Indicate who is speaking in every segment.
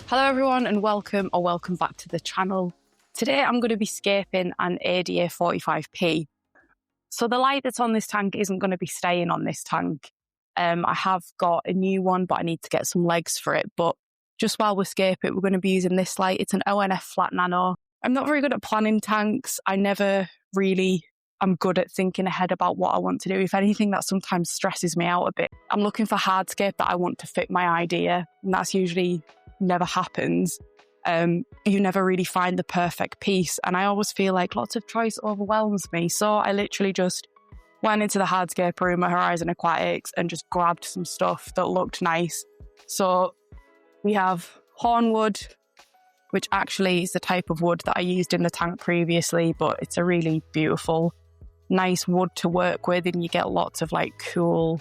Speaker 1: Hello everyone and welcome back to the channel. Today I'm going to be scaping an ADA 45p. So the light that's on this tank isn't going to be staying on this tank. I have got a new one, but I need to get some legs for it. But just while we're scaping, we're going to be using this light. It's an ONF flat nano. I'm not very good at planning tanks. I never really am good at thinking ahead about what I want to do. If anything, that sometimes stresses me out a bit. I'm looking for hardscape that I want to fit my idea, and that's usually never happens. You never really find the perfect piece, and I always feel like lots of choice overwhelms me. So I literally just went into the hardscape room at Horizon Aquatics and just grabbed some stuff that looked nice. So we have hornwood, which actually is the type of wood that I used in the tank previously, but it's a really beautiful, nice wood to work with, and you get lots of like cool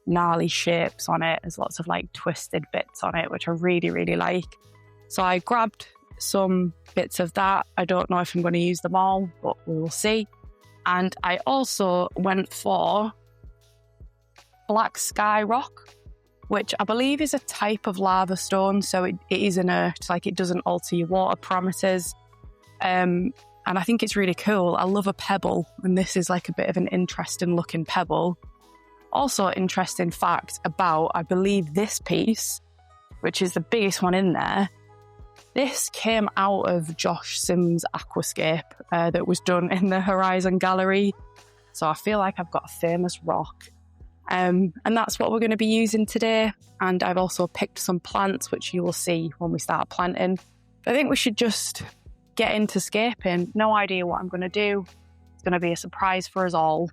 Speaker 1: gnarly shapes on it. There's lots of like twisted bits on it, which I really, really like. So I grabbed some bits of that. I don't know if I'm going to use them all, but we will see. And I also went for black sky rock, which I believe is a type of lava stone. So it is inert, like it doesn't alter your water parameters. And I think it's really cool. I love a pebble, and this is like a bit of an interesting looking pebble. Also, interesting fact about, I believe, this piece, which is the biggest one in there, this came out of Josh Sims' aquascape that was done in the Horizon Gallery. So I feel like I've got a famous rock. And that's what we're going to be using today. And I've also picked some plants, which you will see when we start planting. I think we should just get into scaping. No idea what I'm going to do. It's going to be a surprise for us all.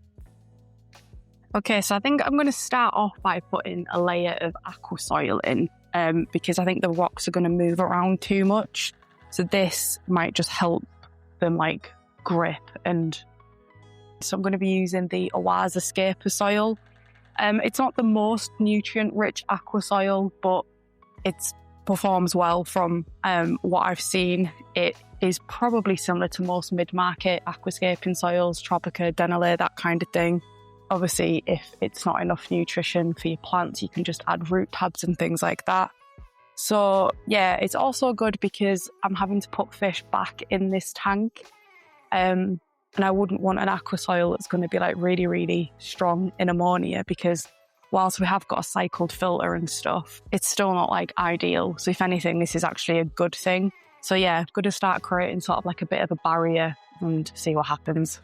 Speaker 1: Okay, so I think I'm going to start off by putting a layer of aqua soil in because I think the rocks are going to move around too much. So this might just help them like grip. And so I'm going to be using the Aquascape soil. It's not the most nutrient-rich aqua soil, but it performs well from what I've seen. It is probably similar to most mid-market aquascaping soils, Tropica, Denali, that kind of thing. Obviously, if it's not enough nutrition for your plants, you can just add root tabs and things like that. So yeah, it's also good because I'm having to put fish back in this tank. And I wouldn't want an aqua soil that's going to be like really, really strong in ammonia, because whilst we have got a cycled filter and stuff, it's still not like ideal. So if anything, this is actually a good thing. So yeah, I'm going to start creating sort of like a bit of a barrier and see what happens.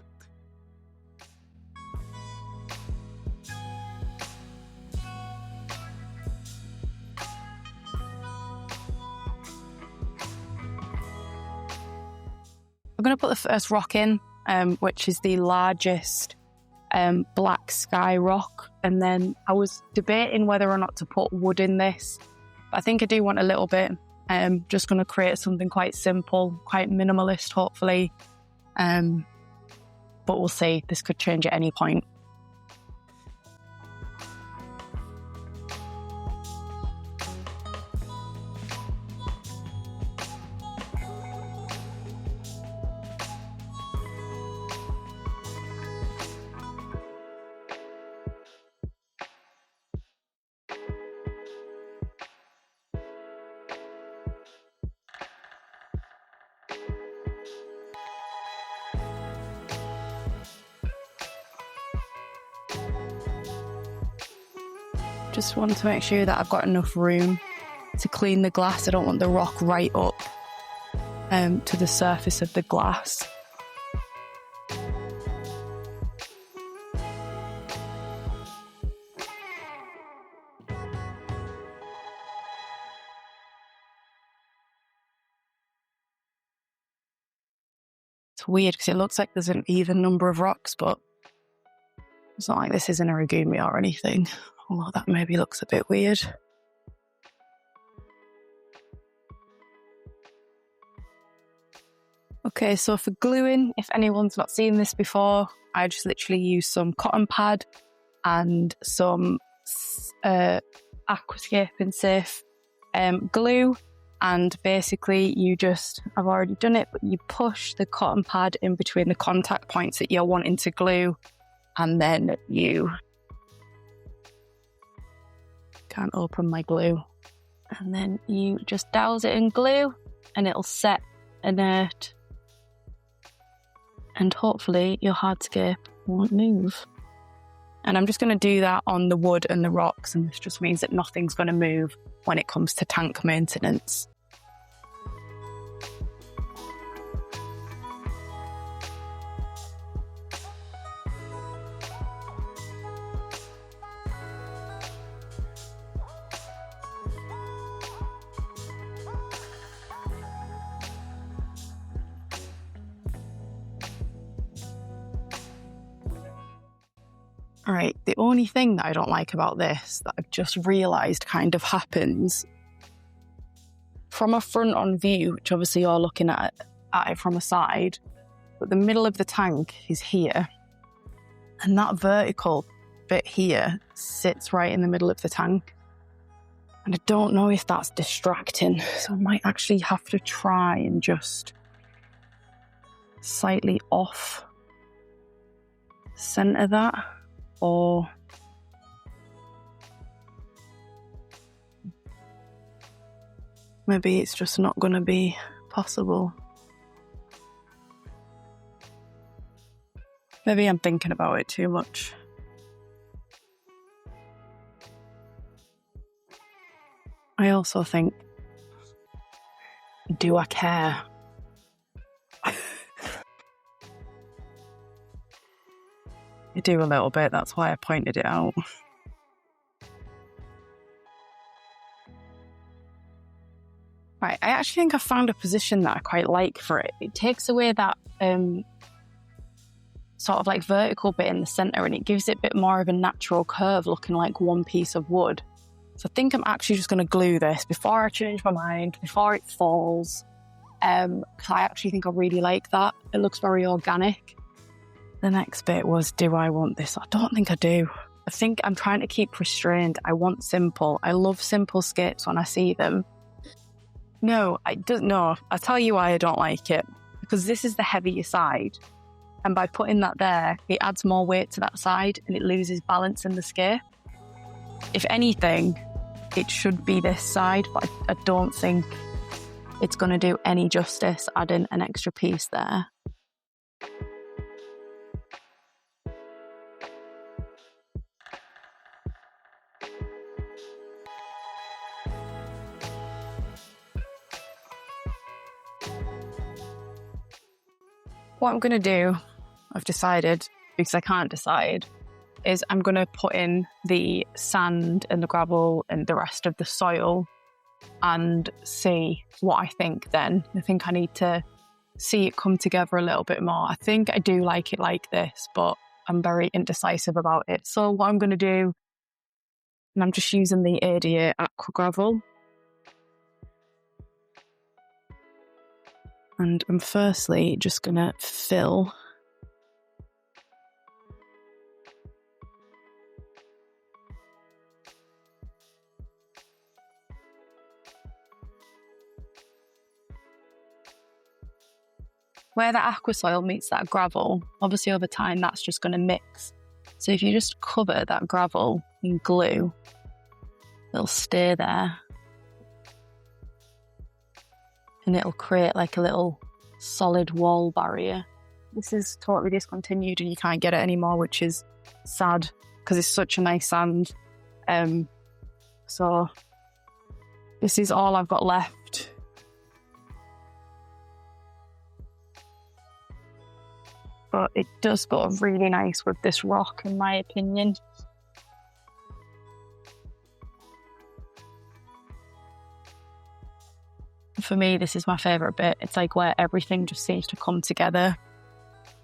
Speaker 1: I'm going to put the first rock in, which is the largest black sky rock. And then I was debating whether or not to put wood in this. But I think I do want a little bit. Just going to create something quite simple, quite minimalist, hopefully. But we'll see. This could change at any point. Just want to make sure that I've got enough room to clean the glass. I don't want the rock right up to the surface of the glass. It's weird because it looks like there's an even number of rocks, but it's not like this is an origami or anything. Although that maybe looks a bit weird. Okay, so for gluing, if anyone's not seen this before, I just literally use some cotton pad and some aquascaping safe glue. And basically you just, I've already done it, but you push the cotton pad in between the contact points that you're wanting to glue, and then you can't open my glue. And then you just douse it in glue and it'll set inert. And hopefully your hardscape won't move. And I'm just going to do that on the wood and the rocks, and this just means that nothing's going to move when it comes to tank maintenance. Right, the only thing that I don't like about this, that I've just realised kind of happens, from a front-on view, which obviously you're looking at it from a side, but the middle of the tank is here, and that vertical bit here sits right in the middle of the tank. And I don't know if that's distracting, so I might actually have to try and just slightly off centre that. Or maybe it's just not going to be possible. Maybe I'm thinking about it too much. I also think, do I care? I do a little bit, that's why I pointed it out. Right, I actually think I found a position that I quite like for it. It takes away that sort of like vertical bit in the centre, and it gives it a bit more of a natural curve, looking like one piece of wood. So I think I'm actually just going to glue this before I change my mind, before it falls. Because I actually think I really like that. It looks very organic. The next bit was, do I want this? I don't think I do. I think I'm trying to keep restrained. I want simple. I love simple scapes when I see them. No, I'll tell you why I don't like it. Because this is the heavier side. And by putting that there, it adds more weight to that side and it loses balance in the scape. If anything, it should be this side, but I don't think it's going to do any justice adding an extra piece there. What I'm going to do, I've decided, because I can't decide, is I'm going to put in the sand and the gravel and the rest of the soil and see what I think then. I think I need to see it come together a little bit more. I think I do like it like this, but I'm very indecisive about it. So what I'm going to do, and I'm just using the ADA Aqua Gravel. And I'm firstly just going to fill where that aqua soil meets that gravel. Obviously over time that's just going to mix. So if you just cover that gravel in glue, it'll stay there. And it'll create like a little solid wall barrier. This is totally discontinued and you can't get it anymore, which is sad because it's such a nice sand. So this is all I've got left. But it does go really nice with this rock, in my opinion. For me, this is my favourite bit. It's like where everything just seems to come together.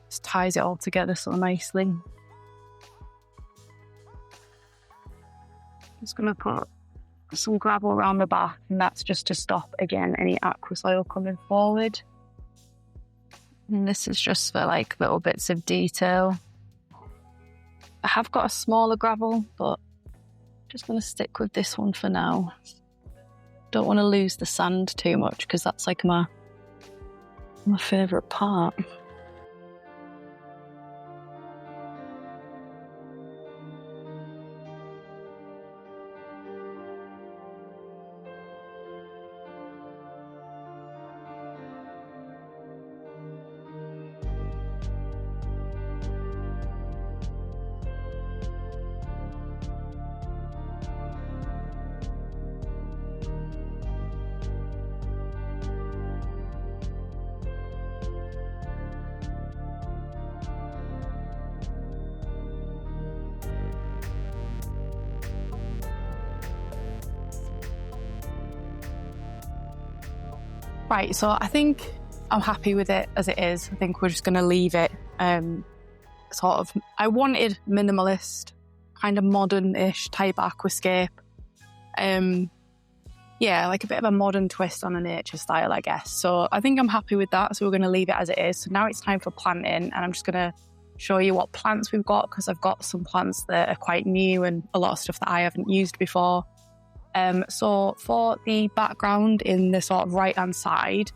Speaker 1: Just ties it all together so nicely. Just going to put some gravel around the back, and that's just to stop, again, any aqua soil coming forward. And this is just for like little bits of detail. I have got a smaller gravel, but I'm just going to stick with this one for now. Don't want to lose the sand too much because that's like my favourite part. Right, so I think I'm happy with it as it is. I think we're just going to leave it I wanted minimalist, kind of modern-ish type aquascape. Yeah, like a bit of a modern twist on a nature style, I guess. So I think I'm happy with that. So we're going to leave it as it is. So now it's time for planting, and I'm just going to show you what plants we've got, because I've got some plants that are quite new and a lot of stuff that I haven't used before. So for the background in the sort of right-hand side,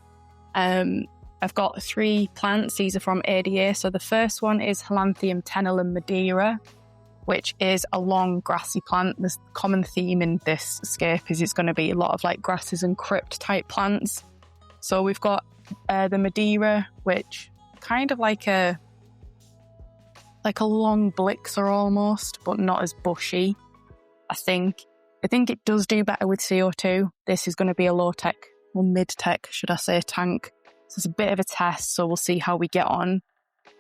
Speaker 1: I've got 3 plants. These are from ADA. So the first one is Hylanthum tenellum Madeira, which is a long grassy plant. The common theme in this scape is it's going to be a lot of like grasses and crypt type plants. So we've got the Madeira, which kind of like a long blixer almost, but not as bushy. I think it does do better with CO2. This is going to be a low-tech, or mid-tech, should I say, tank. So it's a bit of a test, so we'll see how we get on.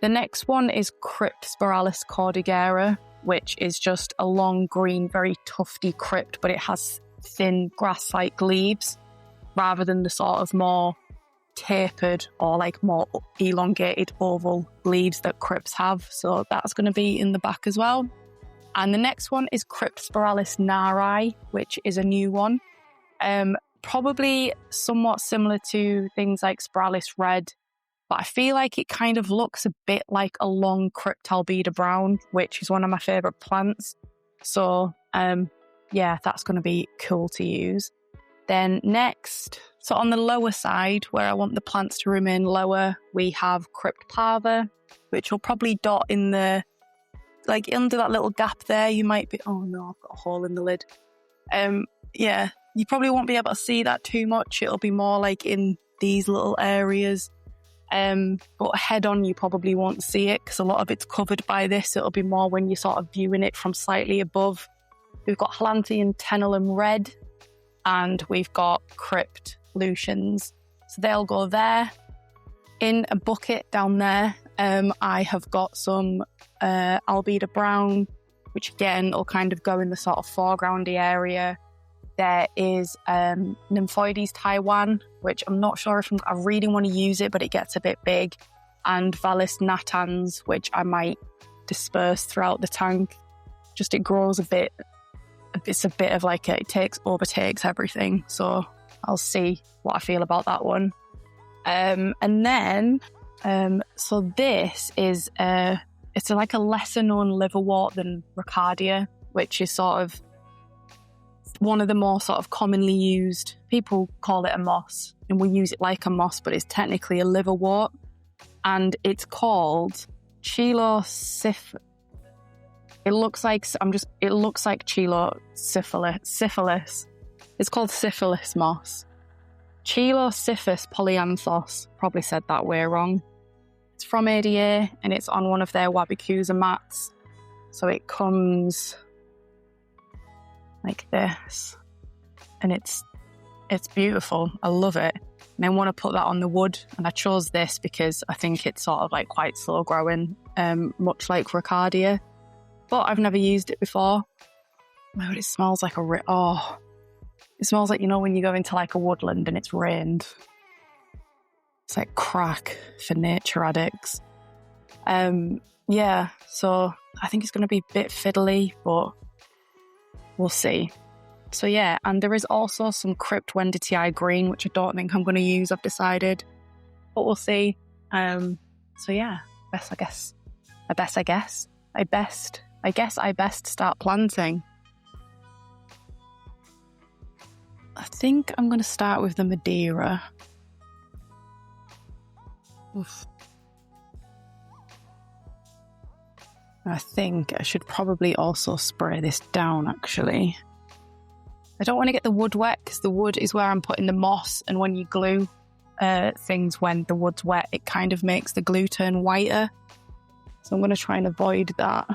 Speaker 1: The next one is Cryptspiralis cordigera, which is just a long green, very tufty crypt, but it has thin grass-like leaves rather than the sort of more tapered or like more elongated oval leaves that crypts have. So that's going to be in the back as well. And the next one is Cryptspiralis nari, which is a new one. Probably somewhat similar to things like Spiralis red, but I feel like it kind of looks a bit like a long Cryptalbida brown, which is one of my favourite plants. So, yeah, that's going to be cool to use. Then next, so on the lower side, where I want the plants to remain lower, we have Crypt parva, which will probably dot in the, like under that little gap there, you might be, oh no, I've got a hole in the lid. Yeah, you probably won't be able to see that too much. It'll be more like in these little areas. But head on, you probably won't see it because a lot of it's covered by this. It'll be more when you're sort of viewing it from slightly above. We've got Hylanthum tenellum red, and we've got Crypt Lucians. So they'll go there. In a bucket down there, I have got some Albida brown, which again will kind of go in the sort of foregroundy area. There is Nymphoides Taiwan, which I'm not sure if I really want to use it, but it gets a bit big. And Vallis natans, which I might disperse throughout the tank. Just it grows a bit. It's a bit of like it overtakes everything. So I'll see what I feel about that one. And then, so this is it's like a lesser known liverwort than Riccardia, which is sort of one of the more sort of commonly used. People call it a moss, and we use it like a moss, but it's technically a liverwort, and it's called Chilosyphilis. It looks like Chilosyphilis. It's called syphilis moss. Chilosyphus polyanthos. Probably said that way wrong. It's from ADA, and it's on one of their Wabicusa mats. So it comes like this, and it's beautiful. I love it, and I want to put that on the wood, and I chose this because I think it's sort of like quite slow growing, much like Riccardia, but I've never used it before. Oh, it smells like it smells like, you know, when you go into like a woodland and it's rained. It's like crack for nature addicts. Yeah, so I think it's going to be a bit fiddly, but we'll see. So yeah, and there is also some Crypt Wenditii green, which I don't think I'm going to use, I've decided. But we'll see. So yeah, I guess I best start planting. I think I'm going to start with the Madeira. Oof. I think I should probably also spray this down, actually. I don't want to get the wood wet because the wood is where I'm putting the moss, and when you glue things when the wood's wet, it kind of makes the glue turn whiter. So I'm going to try and avoid that.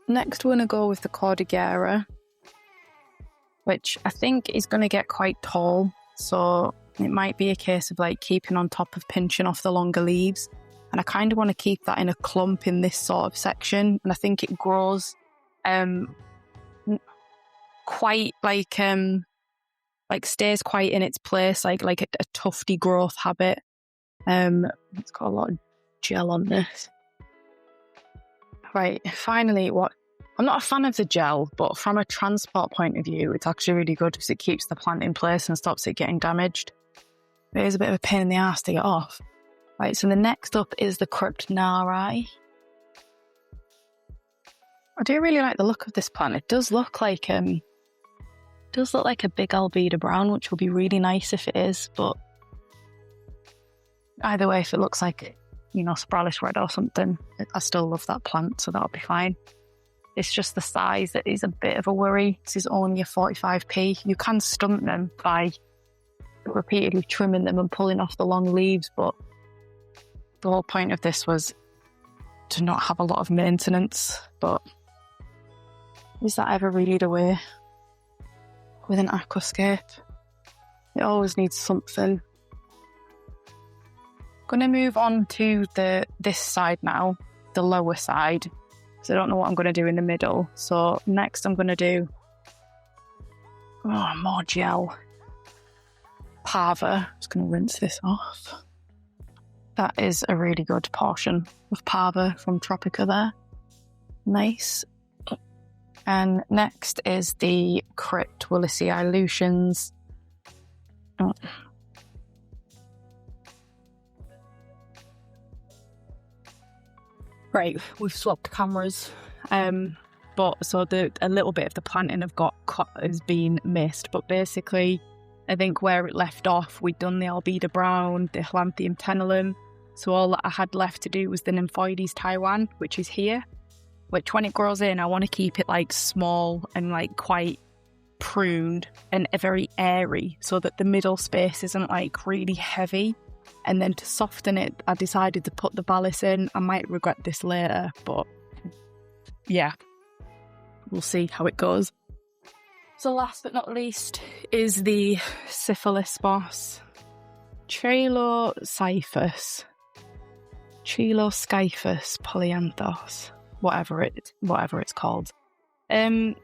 Speaker 1: Next we're going to go with the Cordillera, which I think is going to get quite tall. So it might be a case of like keeping on top of pinching off the longer leaves. And I kind of want to keep that in a clump in this sort of section. And I think it grows quite like stays quite in its place, like a tufty growth habit. It's got a lot of gel on this. Right, finally, I'm not a fan of the gel, but from a transport point of view, it's actually really good because it keeps the plant in place and stops it getting damaged. It is a bit of a pain in the ass to get off. Right, so the next up is the Cryptonari. I do really like the look of this plant. It does look like a big albedo brown, which will be really nice if it is, but either way, if it looks like, Sproulish Red or something, I still love that plant, so that'll be fine. It's just the size that is a bit of a worry. This is only a 45p. You can stunt them by repeatedly trimming them and pulling off the long leaves, but the whole point of this was to not have a lot of maintenance. But is that ever really the way with an aquascape? It always needs something. Going to move on to this side now, the lower side. So I don't know what I'm going to do in the middle. So next I'm going to do more gel. Parva. Just going to rinse this off. That is a really good portion of Parva from Tropica there. Nice. And next is the Crypt Willisii Lucians. Oh. Right, we've swapped cameras, but so a little bit of the planting has been missed, but basically I think where it left off, we'd done the albedo brown, the Helianthemum tenellum, so all that I had left to do was the Nymphoides Taiwan, which is here, which when it grows in, I want to keep it like small and like quite pruned and very airy so that the middle space isn't like really heavy. And then to soften it, I decided to put the ballast in. I might regret this later, but yeah, we'll see how it goes. So last but not least is the Syphilis Boss, Chiloscyphus polyanthos, whatever it's called. When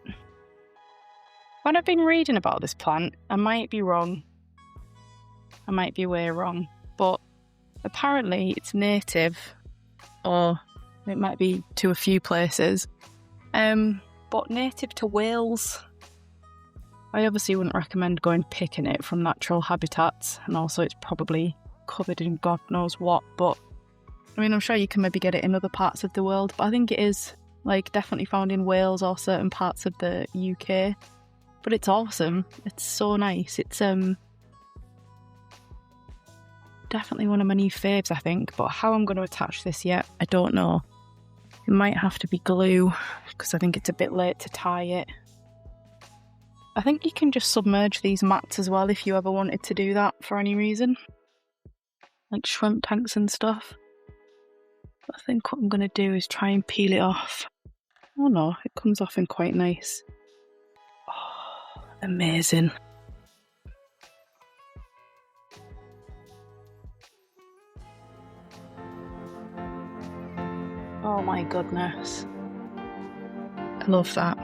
Speaker 1: I've been reading about this plant, I might be wrong. I might be way wrong. But apparently it's native, or it might be to a few places, but native to Wales. I obviously wouldn't recommend going picking it from natural habitats, and also it's probably covered in God knows what, but I mean, I'm sure you can maybe get it in other parts of the world, but I think it is like definitely found in Wales or certain parts of the UK. But it's awesome. It's so nice. It's definitely one of my new faves, I think, but how I'm going to attach this yet, I don't know. It might have to be glue, because I think it's a bit late to tie it. I think you can just submerge these mats as well if you ever wanted to do that for any reason. Like shrimp tanks and stuff. But I think what I'm going to do is try and peel it off. Oh no, it comes off in quite nice. Oh, amazing. Oh my goodness. I love that.